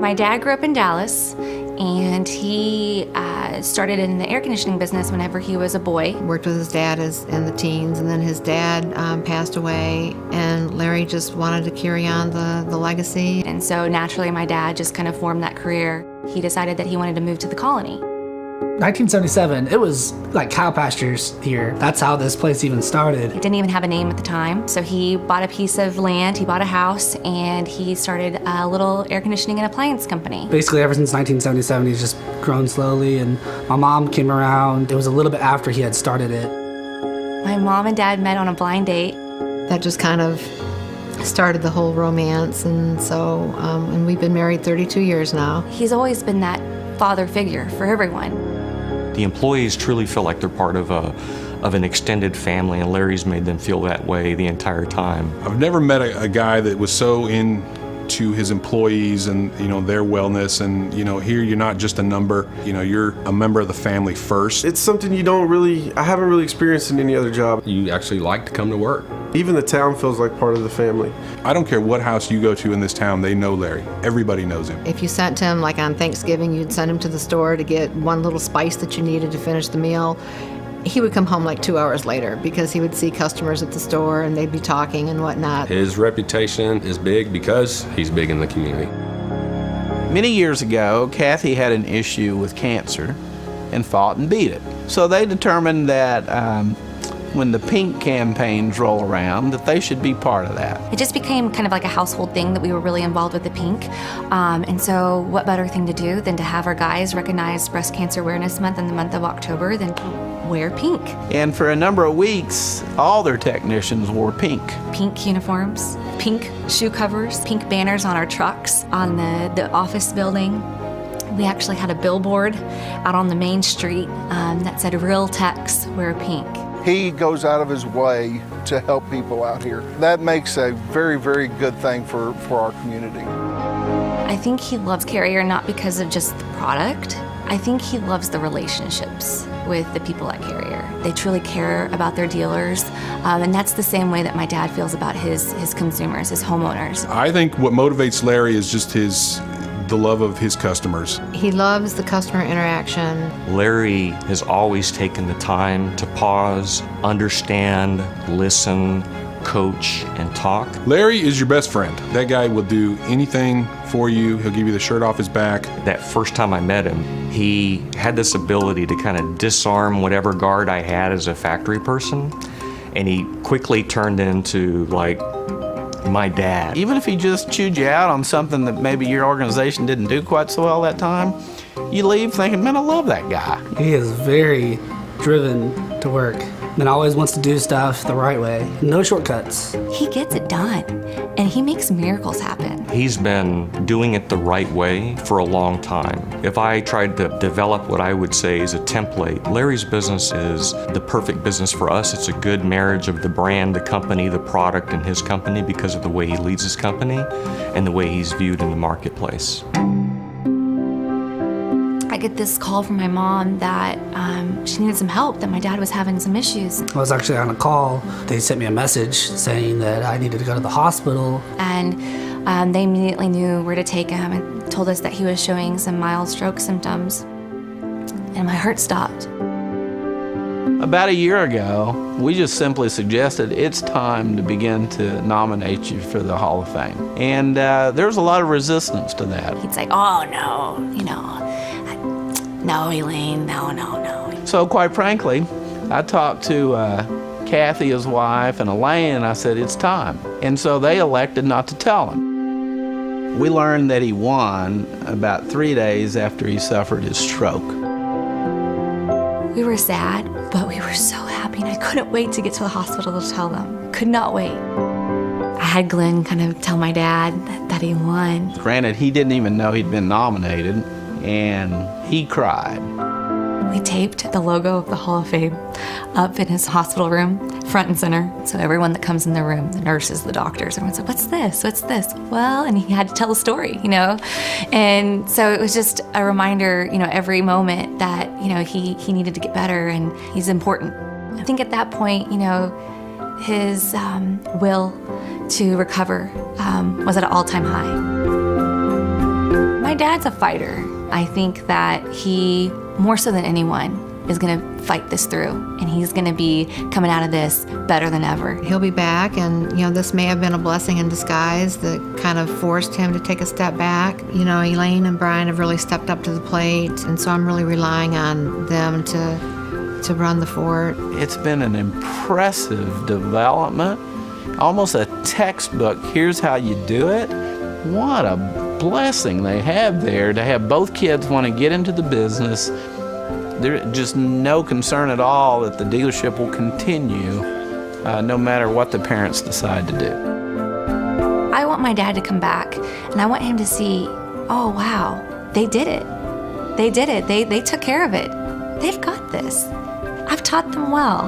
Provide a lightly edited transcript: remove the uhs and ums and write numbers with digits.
My dad grew up in Dallas, and he started in the air conditioning business whenever he was a boy. Worked with his dad in the teens, and then his dad passed away, and Larry just wanted to carry on the legacy. And so naturally my dad just kind of formed that career. He decided that he wanted to move to the colony. 1977, it was like cow pastures here. That's how this place even started. He didn't even have a name at the time. So he bought a piece of land, he bought a house, and he started a little air conditioning and appliance company. Basically ever since 1977, he's just grown slowly, and my mom came around. It was a little bit after he had started it. My mom and dad met on a blind date. That just kind of started the whole romance, and so, and we've been married 32 years now. He's always been that father figure for everyone. The employees truly feel like they're part of an extended family, and Larry's made them feel that way the entire time. I've never met a guy that was so into his employees and their wellness, and here you're not just a number, you're a member of the family first. It's something I haven't really experienced in any other job. You actually like to come to work. Even the town feels like part of the family. I don't care what house you go to in this town, they know Larry. Everybody knows him. If you sent him, like on Thanksgiving, you'd send him to the store to get one little spice that you needed to finish the meal. He would come home like 2 hours later because he would see customers at the store and they'd be talking and whatnot. His reputation is big because he's big in the community. Many years ago, Kathy had an issue with cancer and fought and beat it. So they determined that when the pink campaigns roll around, that they should be part of that. It just became kind of like a household thing that we were really involved with the pink. And so what better thing to do than to have our guys recognize Breast Cancer Awareness Month in the month of October than wear pink. And for a number of weeks, all their technicians wore pink. Pink uniforms, pink shoe covers, pink banners on our trucks, on the office building. We actually had a billboard out on the main street that said, "Real techs wear pink." He goes out of his way to help people out here. That makes a very, very good thing for our community. I think he loves Carrier not because of just the product. I think he loves the relationships with the people at Carrier. They truly care about their dealers, and that's the same way that my dad feels about his consumers, his homeowners. I think what motivates Larry is just the love of his customers. He loves the customer interaction. Larry has always taken the time to pause, understand, listen, coach, and talk. Larry is your best friend. That guy will do anything for you. He'll give you the shirt off his back. That first time I met him, he had this ability to kind of disarm whatever guard I had as a factory person, and he quickly turned into like my dad. Even if he just chewed you out on something that maybe your organization didn't do quite so well that time, you leave thinking, man, I love that guy. He is very driven to work and always wants to do stuff the right way. No shortcuts. He gets it done, and he makes miracles happen. He's been doing it the right way for a long time. If I tried to develop what I would say is a template, Larry's business is the perfect business for us. It's a good marriage of the brand, the company, the product, and his company because of the way he leads his company and the way he's viewed in the marketplace. I get this call from my mom that she needed some help, that my dad was having some issues. I was actually on a call. They sent me a message saying that I needed to go to the hospital. And they immediately knew where to take him and told us that he was showing some mild stroke symptoms. And my heart stopped. About a year ago, we just simply suggested it's time to begin to nominate you for the Hall of Fame. And there's a lot of resistance to that. He'd say, "Oh, no, no, Elaine, no, no, no." So quite frankly, I talked to Kathy, his wife, and Elaine, and I said, it's time. And so they elected not to tell him. We learned that he won about 3 days after he suffered his stroke. We were sad, but we were so happy, and I couldn't wait to get to the hospital to tell them. Could not wait. I had Glenn kind of tell my dad that he won. Granted, he didn't even know he'd been nominated, and he cried. We taped the logo of the Hall of Fame up in his hospital room, front and center. So everyone that comes in the room, the nurses, the doctors, everyone said, "What's this? What's this?" Well, and he had to tell a story, And so it was just a reminder, every moment that, he needed to get better and he's important. I think at that point, his will to recover was at an all-time high. My dad's a fighter. I think that he, more so than anyone, is going to fight this through, and he's going to be coming out of this better than ever. He'll be back, and this may have been a blessing in disguise that kind of forced him to take a step back. Elaine and Brian have really stepped up to the plate, and so I'm really relying on them to run the fort. It's been an impressive development, almost a textbook. Here's how you do it. What a blessing they have there to have both kids want to get into the business. There's just no concern at all that the dealership will continue no matter what the parents decide to do. I want my dad to come back, and I want him to see, oh wow, they did it. They did it. They took care of it. They've got this. I've taught them well.